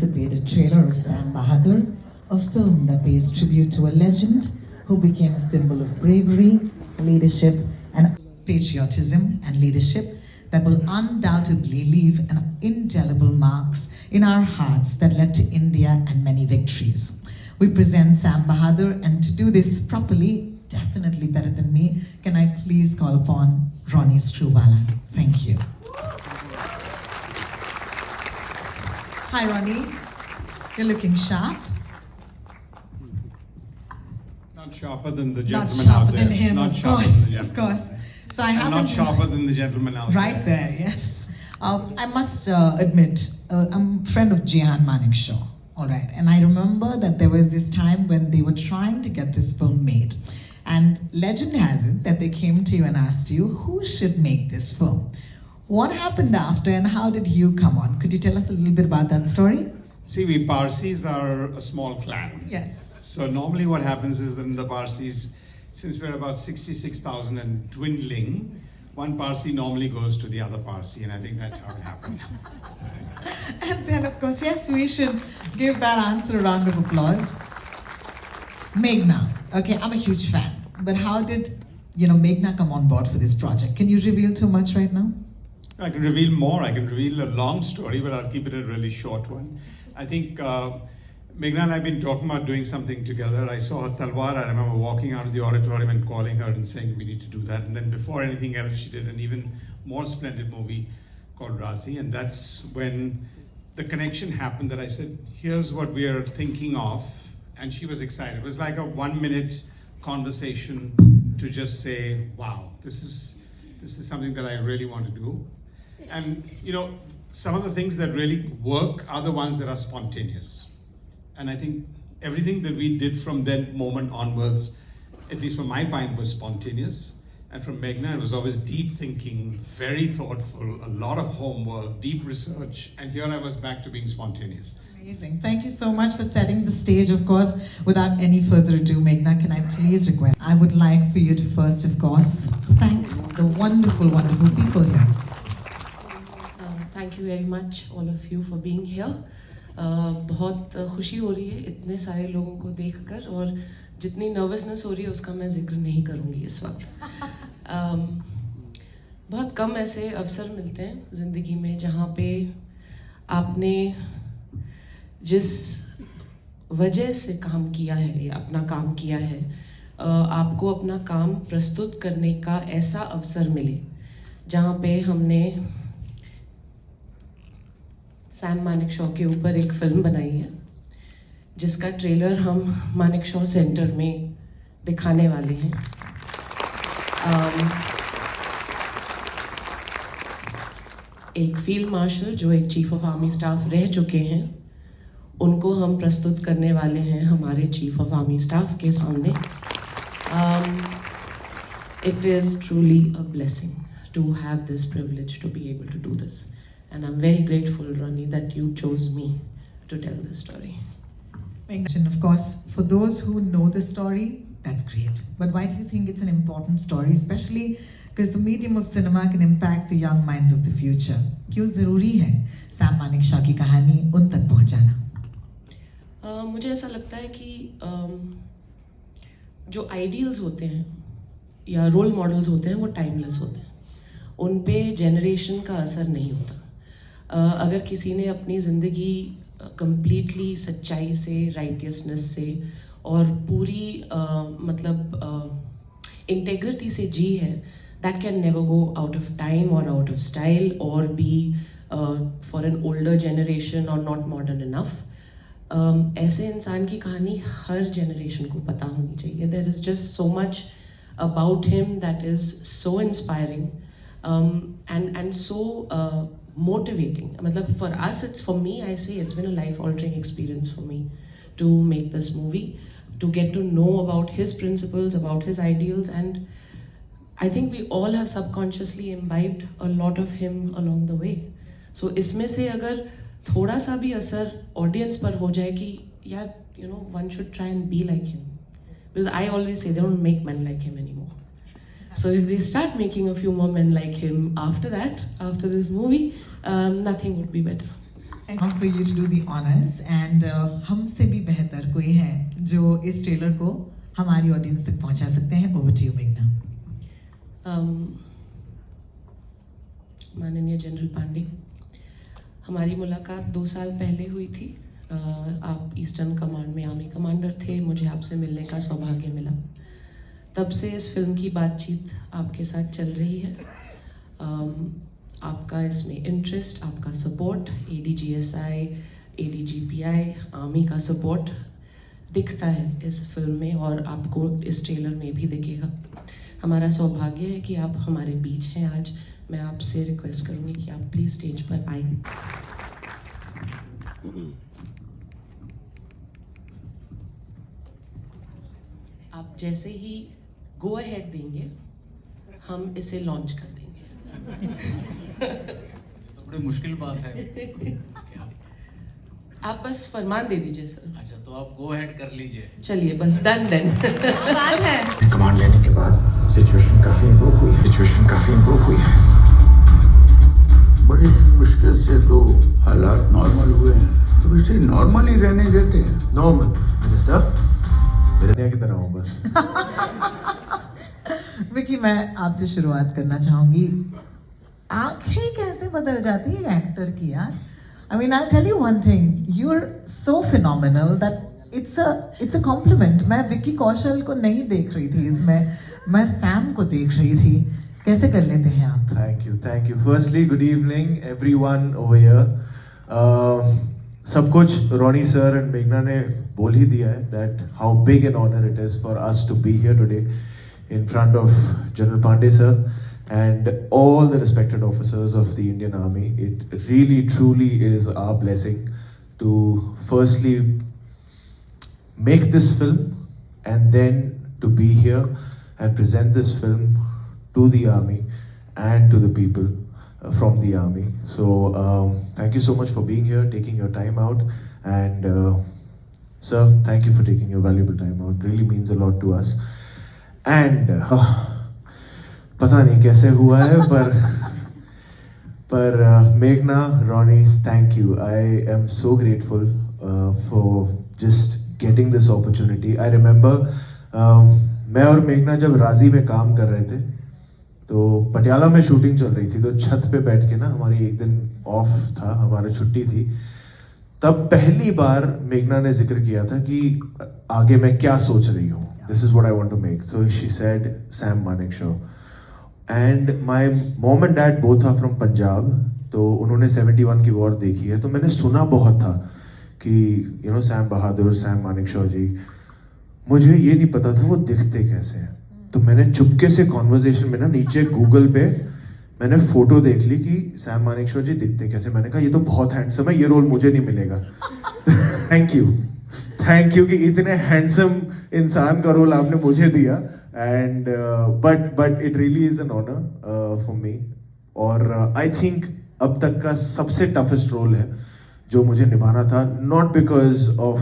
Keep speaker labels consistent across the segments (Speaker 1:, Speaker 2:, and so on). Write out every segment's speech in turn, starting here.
Speaker 1: Anticipated trailer of Sam Bahadur, a film that pays tribute to a legend who became a symbol of bravery, leadership, and patriotism and leadership that will undoubtedly leave an indelible marks in our hearts that led to India and many victories. We present Sam Bahadur, and to do this properly, definitely better than me, can I please call upon Ronnie Screwvala. Thank you. Hi, Ronnie. You're looking sharp.
Speaker 2: Not sharper than the gentleman
Speaker 1: Not sharper
Speaker 2: out there.
Speaker 1: than him,
Speaker 2: Not
Speaker 1: of
Speaker 2: sharper
Speaker 1: course,
Speaker 2: than the
Speaker 1: of
Speaker 2: gentleman.
Speaker 1: course. So I
Speaker 2: And
Speaker 1: happen
Speaker 2: not
Speaker 1: to
Speaker 2: sharper than the gentleman out
Speaker 1: right there, yes. I must admit, I'm a friend of Manekshaw, all right. And I remember that there was this time when they were trying to get this film made. And legend has it that they came to you and asked you, who should make this film? What happened after and how did you come on? Could you tell us a little bit about that story?
Speaker 2: See, we Parsis are a small clan.
Speaker 1: Yes.
Speaker 2: So normally what happens is that in the Parsis, since we're about 66,000 and dwindling, one Parsi normally goes to the other Parsi, and I think that's how it happened.
Speaker 1: And then, of course, yes, we should give that answer a round of applause. Meghna. Okay, I'm a huge fan. But how did, Meghna come on board for this project? Can you reveal too much right now?
Speaker 2: I can reveal more. I can reveal a long story, but I'll keep it a really short one. I think Meghna and I have been talking about doing something together. I saw her Talwar. I remember walking out of the auditorium and calling her and saying, we need to do that. And then before anything else, she did an even more splendid movie called Razi. And that's when the connection happened that I said, here's what we are thinking of. And she was excited. It was like a 1-minute conversation to just say, wow, this is something that I really want to do. And, some of the things that really work are the ones that are spontaneous. And I think everything that we did from that moment onwards, at least from my point, was spontaneous. And from Meghna, it was always deep thinking, very thoughtful, a lot of homework, deep research. And here I was back to being spontaneous.
Speaker 1: Amazing. Thank you so much for setting the stage, of course. Without any further ado, Meghna, can I please request? I would like for you to first, of course, thank the wonderful, wonderful people here.
Speaker 3: Thank you very much, all of you, for being here. बहुत खुशी हो रही है इतने सारे लोगों को देखकर, और जितनी नर्वसनेस हो रही है उसका मैं जिक्र नहीं करूँगी इस वक्त. बहुत कम ऐसे अवसर मिलते हैं ज़िंदगी में जहाँ पे आपने जिस वजह से काम किया है या अपना काम किया है, आपको अपना काम प्रस्तुत करने का ऐसा अवसर मिले जहाँ पे हमने सैम मानेकशॉ के ऊपर एक फिल्म बनाई है जिसका ट्रेलर हम मानेकशॉ सेंटर में दिखाने वाले हैं. एक फील्ड मार्शल जो एक चीफ ऑफ आर्मी स्टाफ रह चुके हैं, उनको हम प्रस्तुत करने वाले हैं हमारे चीफ ऑफ आर्मी स्टाफ के सामने. It is truly a blessing to have this privilege to be able to do this. And I'm very grateful, Ronnie, that you chose me to tell this story.
Speaker 1: And of course, for those who know the story, that's great. But why do you think it's an important story, especially because the medium of cinema can impact the young minds of the future? क्यों ज़रूरी है Sam Manekshaw की कहानी उन तक पहुंचाना?
Speaker 3: मुझे ऐसा लगता है कि जो आइडियल्स होते हैं या रोल मॉडल्स होते हैं वो टाइमलेस होते हैं. उन पे जेनरेशन का असर नहीं होता. अगर किसी ने अपनी ज़िंदगी कंप्लीटली सच्चाई से, राइटियसनेस से और पूरी इंटेग्रिटी से जी है, that can never go out of time और आउट ऑफ स्टाइल और be for an older generation और नॉट मॉडर्न इनफ. ऐसे इंसान की कहानी हर जनरेशन को पता होनी चाहिए. There is just so much about him that is so inspiring and so motivating. For us, for me, I say it's been a life-altering experience for me to make this movie, to get to know about his principles, about his ideals, and I think we all have subconsciously imbibed a lot of him along the way. So इसमें से अगर थोड़ा सा भी असर audience पर हो जाए कि यार, one should try and be like him, because I always say they don't make men like him anymore. So if they start making a few more men like him after that, after this movie, nothing would be better.
Speaker 1: And now for you to do the honors and हमसे भी बेहतर कोई है जो इस trailer को हमारी audience तक पहुंचा सकते हैं. Over to you, Meghna.
Speaker 3: माननीय जनरल पांडे, हमारी मुलाकात 2 साल पहले हुई थी. आप ईस्टर्न कमांड में आर्मी कमांडर थे. मुझे आपसे मिलने का सौभाग्य मिला. तब से इस फिल्म की बातचीत आपके साथ चल रही है. आपका इसमें इंटरेस्ट, आपका सपोर्ट, ADGSI, ADGPI, आर्मी का सपोर्ट दिखता है इस फिल्म में और आपको इस ट्रेलर में भी दिखेगा. हमारा सौभाग्य है कि आप हमारे बीच हैं आज. मैं आपसे रिक्वेस्ट करूँगी कि आप प्लीज़ स्टेज पर आए. आप जैसे ही गो अहेड देंगे हम इसे लॉन्च कर देंगे.
Speaker 4: तो बड़ी मुश्किल बात है.
Speaker 3: आप बस फरमान दे दीजिए सर.
Speaker 4: अच्छा, तो आप गो अहेड कर लीजिए.
Speaker 3: चलिए बस डन देन.
Speaker 1: बात है.
Speaker 5: कमांड लेने के बाद सिचुएशन काफी इम्प्रूव हुई है.
Speaker 6: बड़ी मुश्किल से तो हालात नॉर्मल हुए हैं, तो इसे नॉर्मल ही रहने देते हैं.
Speaker 7: नॉर्मल मिनिस्टर मेरे की तरह हूँ बस.
Speaker 1: विकी, मैं आपसे शुरुआत करना चाहूंगी. आंखें कैसे बदल जाती है एक्टर की यार. I mean, I'll tell you one thing. You're so phenomenal that it's a compliment. मैं विकी कौशल को नहीं देख रही थी इसमें, मैं सैम को देख रही थी. कैसे कर लेते हैं आप?
Speaker 7: Thank you. Firstly good evening everyone over here. सब कुछ रोनी सर एंड मेघना ने बोल ही दिया है that how big an honour it is for us to be here today in front of General Pandey sir and all the respected officers of the Indian Army. It really truly is our blessing to firstly make this film and then to be here and present this film to the army and to the people from the army. So thank you so much for being here, taking your time out, and sir, thank you for taking your valuable time out. It really means a lot to us. And पता नहीं कैसे हुआ है पर मेघना, Roni, thank you. I am so grateful for just getting this opportunity. I remember मैं और मेघना जब राजी में काम कर रहे थे तो पटियाला में शूटिंग चल रही थी, तो छत पे बैठ के ना, हमारी एक दिन ऑफ था, हमारी छुट्टी थी, तब पहली बार मेघना ने जिक्र किया था कि आगे मैं क्या सोच रही हूँ. This is what I want to make. So she said Sam Manekshaw. And my mom and dad both are from Punjab. तो उन्होंने 71 की वॉर देखी है, तो मैंने सुना बहुत था कि सैम बहादुर, सैम मानेकशॉ जी. मुझे ये नहीं पता था वो दिखते कैसे हैं. तो मैंने चुपके से कॉन्वर्जेशन में ना नीचे गूगल पे मैंने फोटो देख ली कि सैम मानेकशॉ जी दिखते कैसे. मैंने कहा ये तो बहुत हैंडसम है, ये रोल मुझे नहीं मिलेगा. थैंक यू कि इतने हैंडसम इंसान का रोल आपने मुझे दिया. And but it really is an honour for me. और आई थिंक अब तक का सबसे टफेस्ट रोल है जो मुझे निभाना था. Not because of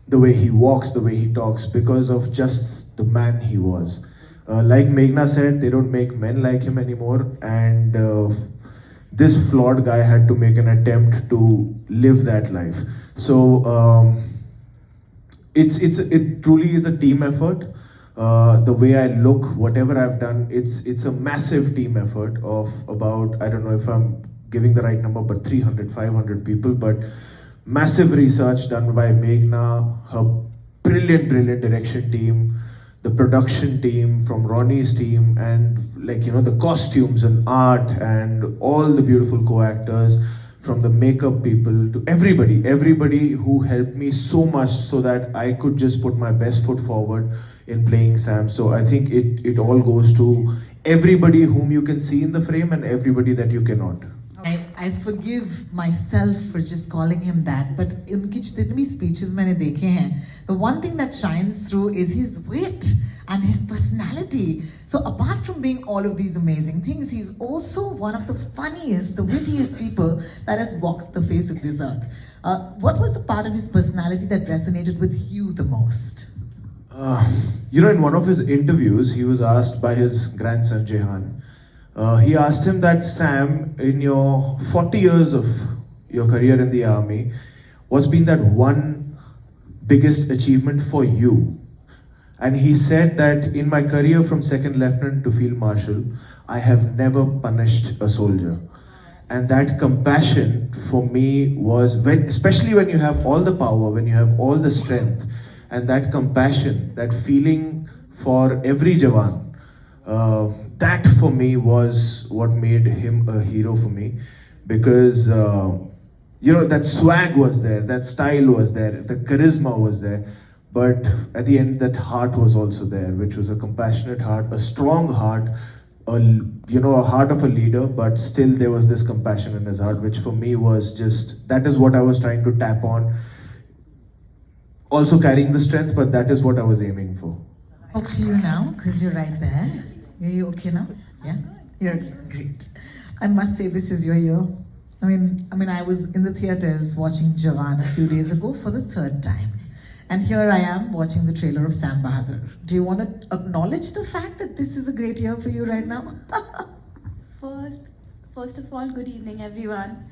Speaker 7: the way he walks, the way he talks, because of just the man he was. Like Meghna said, they don't make men like him anymore, and this flawed guy had to make an attempt to live that life. So it truly is a team effort. The way I look, whatever I've done, it's a massive team effort of about, I don't know if I'm giving the right number, but 300, 500 people, but massive research done by Meghna, her brilliant direction team, the production team from Ronnie's team, and the costumes and art and all the beautiful co-actors, from the makeup people to everybody who helped me so much so that I could just put my best foot forward in playing Sam. So I think it all goes to everybody whom you can see in the frame and everybody that you cannot.
Speaker 1: I forgive myself for just calling him that, but उनकी जितनी भी speeches मैंने देखे हैं, the one thing that shines through is his wit and his personality. So apart from being all of these amazing things, he's also one of the funniest, the wittiest people that has walked the face of this earth. What was the part of his personality that resonated with you the most?
Speaker 7: In one of his interviews, he was asked by his grandson Jehan. He asked him that, Sam, in your 40 years of your career in the army, what's been that one biggest achievement for you? And he said that in my career from second lieutenant to field marshal, I have never punished a soldier. And that compassion for me was, especially when you have all the power, when you have all the strength, and that compassion, that feeling for every Jawan, that for me was what made him a hero for me. Because, that swag was there, that style was there, the charisma was there. But at the end, that heart was also there, which was a compassionate heart, a strong heart, a heart of a leader, but still there was this compassion in his heart, which for me was just, that is what I was trying to tap on. Also carrying the strength, but that is what I was aiming for.
Speaker 1: Talk to you now, because you're right there. Are you okay now? Yeah? You're great. I must say this is your year. I mean, I was in the theaters watching Jawan a few days ago for the third time. And here I am watching the trailer of Sam Bahadur. Do you want to acknowledge the fact that this is a great year for you right now?
Speaker 8: First of all, good evening, everyone.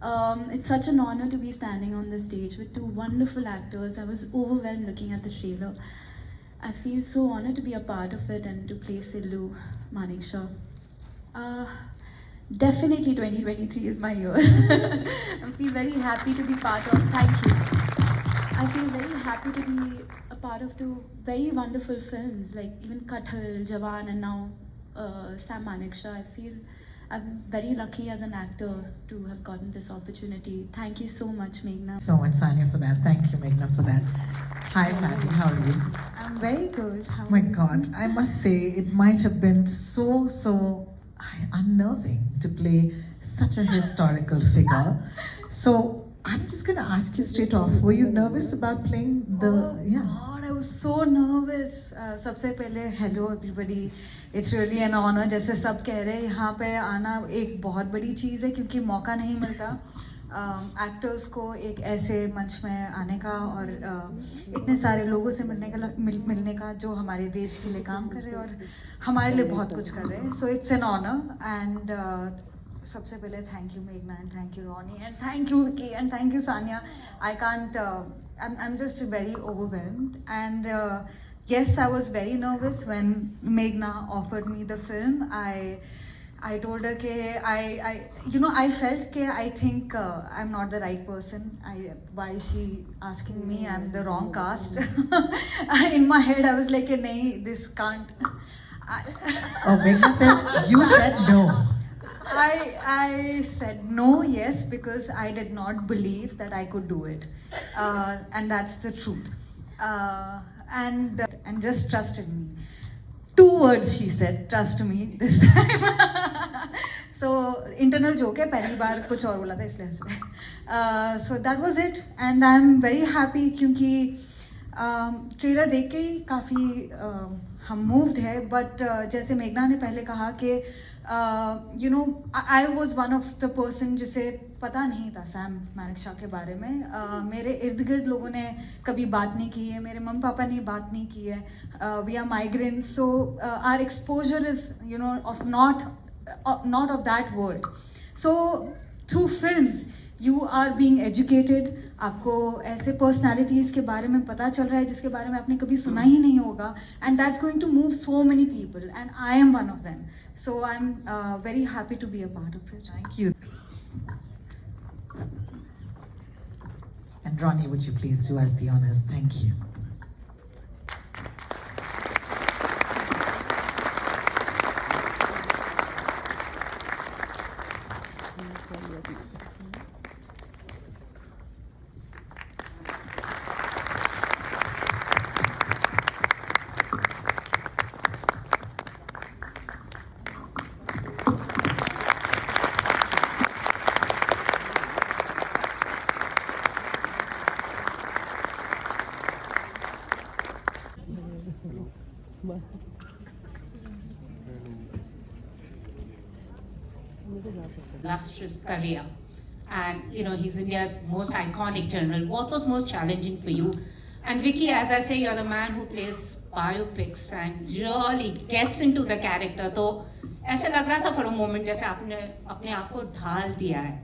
Speaker 8: It's such an honor to be standing on the stage with two wonderful actors. I was overwhelmed looking at the trailer. I feel so honored to be a part of it and to play Sidlu Manekshaw. Definitely 2023 is my year. I feel very happy to be part of. Thank you. I feel very happy to be a part of two very wonderful films like even Kaushal, Jawan, and now Sam Manekshaw. I feel I'm very lucky as an actor to have gotten this opportunity. Thank you so much, Meghna.
Speaker 1: So much, Sanya, for that. Thank you, Meghna, for that. Hi, Patty. How are you?
Speaker 8: I'm very good. How
Speaker 1: Oh my God, I must say it might have been so unnerving to play such a historical figure. So I'm just gonna ask you straight off. Were you nervous about playing the?
Speaker 9: God, I was so nervous. सबसे पहले hello everybody. It's really an honor. जैसे सब कह रहे हैं यहाँ पे आना एक बहुत बड़ी चीज़ है क्योंकि मौका नहीं मिलता एक्टर्स को एक ऐसे मंच में आने का और इतने सारे लोगों से मिलने का जो हमारे देश के लिए काम कर रहे हैं और हमारे लिए बहुत कुछ कर रहे हैं. So it's an honor and सबसे पहले thank you Meghna and thank you Ronnie and thank you Vickey and thank you Sanya. I can't. I'm just very overwhelmed and yes, I was very nervous when Meghna offered me the film. I told her that I felt that I think I'm not the right person. Why is she asking me? I'm the wrong cast. In my head, I was like, "Nahi, this can't."
Speaker 1: Meghna says you said no.
Speaker 9: I said no, yes, because I did not believe that I could do it, and that's the truth. And just trust in me. 2 words she said, trust me this time. So internal joke है पहली बार कुछ और बोला था इसलिए हंस रहे. So that was it and I'm very happy क्योंकि ट्रेलर देख के ही काफ़ी हम moved है but जैसे मेघना ने पहले कहा कि I was one of the person जिसे पता नहीं था सैम मानेकशॉ के बारे में. मेरे इर्द गिर्द लोगों ने कभी बात नहीं की है, मेरे मम्मी पापा ने बात नहीं की है. We are migrants, so our exposure is of not of that world. So through films you are being educated. आपको ऐसे personalities के बारे में पता चल रहा है जिसके बारे में आपने कभी सुना ही नहीं होगा and that's going to move so many people and I am one of them. So I'm very happy to be a part of it.
Speaker 1: Thank you. And Ronnie, would you please do us the honors? Thank you.
Speaker 10: Illustrious career, and he's India's most iconic general. What was most challenging for you? And Vickey, as I say, you're the man who plays biopics and really gets into the character. तो ऐसे लग रहा था for a moment जैसे आपने अपने आप को ढाल दिया है.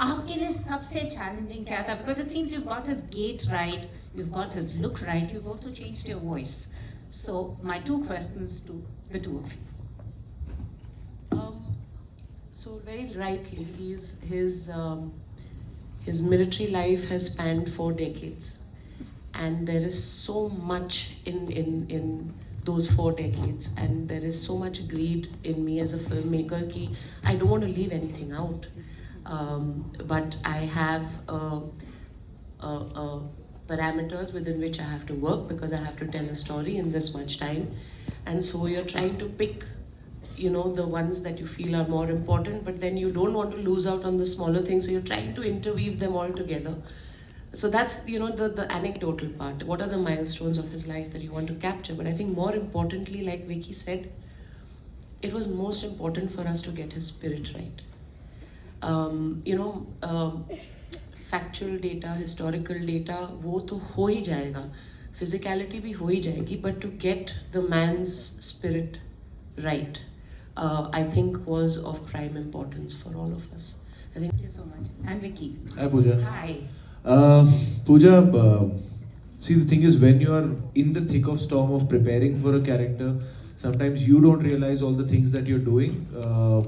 Speaker 10: आपके लिए सबसे challenging क्या था? Because it seems you've got his gait right, you've got his look right, you've also changed your voice. So my two questions to the two of you.
Speaker 3: So very rightly, his military life has spanned 4 decades, and there is so much in those 4 decades, and there is so much greed in me as a filmmaker कि I don't want to leave anything out, but I have parameters within which I have to work because I have to tell a story in this much time, and so you're trying to pick, you know, the ones that you feel are more important, but then you don't want to lose out on the smaller things, so you're trying to interweave them all together. So that's, you know, the anecdotal part. What are the milestones of his life that you want to capture? But I think more importantly, like Vicky said, it was most important for us to get his spirit right. Factual data, historical data, वो तो हो ही जाएगा, physicality भी हो ही जाएगी, but to get the man's spirit right, I think was of prime importance for all of us. I think.
Speaker 10: Thank you so much. And Vicky.
Speaker 7: Hi Pooja.
Speaker 10: Hi.
Speaker 7: Pooja, see, the thing is, when you are in the thick of storm of preparing for a character, sometimes you don't realize all the things that you're doing.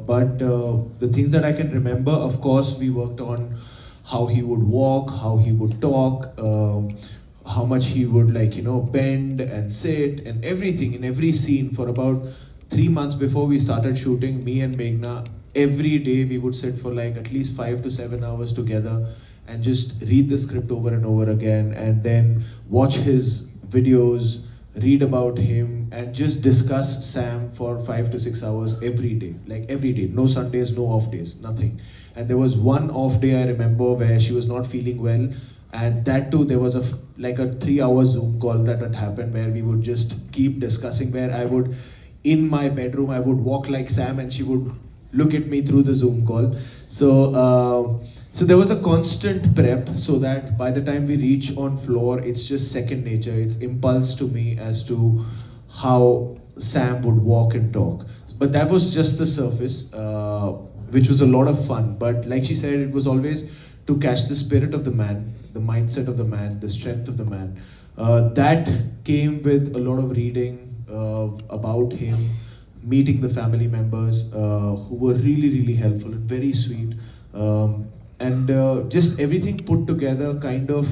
Speaker 7: But the things that I can remember, of course, we worked on how he would walk, how he would talk, how much he would, like, you know, bend and sit and everything in every scene. For about 3 months before we started shooting, me and Meghna, every day we would sit for like at least 5 to 7 hours together and just read the script over and over again, and then watch his videos, read about him, and just discuss Sam for 5 to 6 hours every day. Like every day, no Sundays, no off days, nothing. And there was one off day I remember where she was not feeling well, and that too, there was a 3-hour Zoom call that had happened where we would just keep discussing, where I would, in my bedroom, I would walk like Sam and she would look at me through the Zoom call. So there was a constant prep so that by the time we reach on floor, it's just second nature. It's impulse to me as to how Sam would walk and talk. But that was just the surface, which was a lot of fun. But like she said, it was always to catch the spirit of the man, the mindset of the man, the strength of the man. That came with a lot of reading about him, meeting the family members who were really, really helpful and very sweet. And just everything put together kind of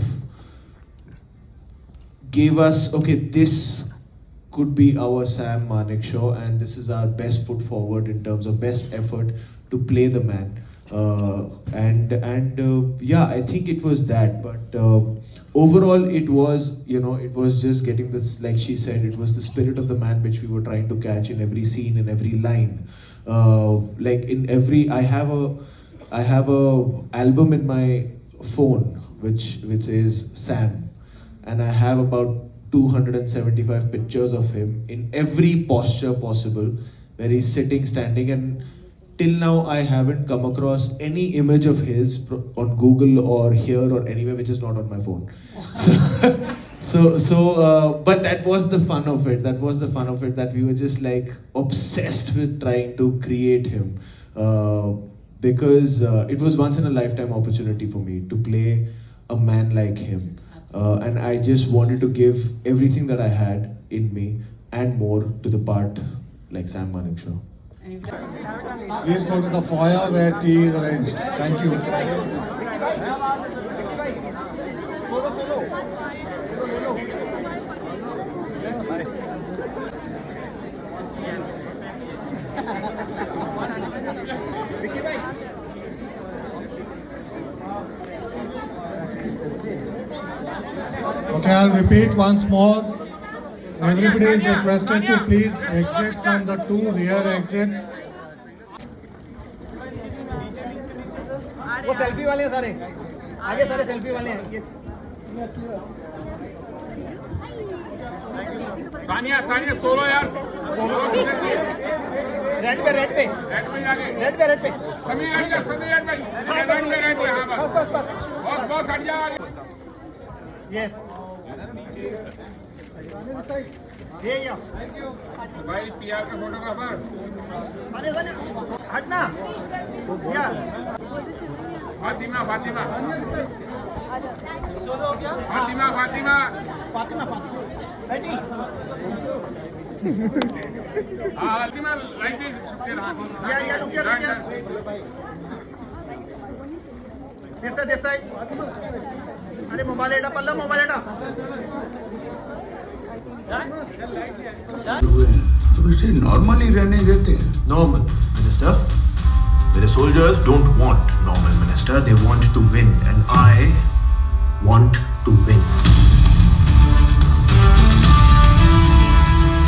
Speaker 7: gave us, okay, this could be our Sam Manekshaw, and this is our best foot forward in terms of best effort to play the man. Yeah, I think it was that. But overall, it was, you know, it was just getting this, like she said, it was the spirit of the man which we were trying to catch in every scene, in every line. Like in every, I have a album in my phone which is Sam, and I have about 275 pictures of him in every posture possible, where he's sitting, standing, and till now I haven't come across any image of his on Google or here or anywhere which is not on my phone. But that was the fun of it. That was the fun of it, that we were just like obsessed with trying to create him. Because it was once in a lifetime opportunity for me to play a man like him. And I just wanted to give everything that I had in me and more to the part like Sam Manekshaw.
Speaker 11: Please go to the foyer where tea is arranged. Thank you. Okay, I'll repeat once more. Everybody is requested to please exit from the 2 rear exits.
Speaker 12: वो selfie वाले हैं सारे, आगे सारे selfie वाले हैं ये। Sania solo यार, रेड पे समीर भाई बस हट जाओ। यस भाई पीआर का फोटोग्राफर हटना। फातिमा फातिमा फातिमा फातिमा फातिमा बैठी फातिमा राइट या रुकिए this side अरे मोबाइल एटा पल्ला मोबाइल एटा
Speaker 6: हुए हैं तो इसे नॉर्मली रहने देते हैं.
Speaker 7: Normal, Minister. The soldiers don't want normal, Minister. They want to win, and I want to win.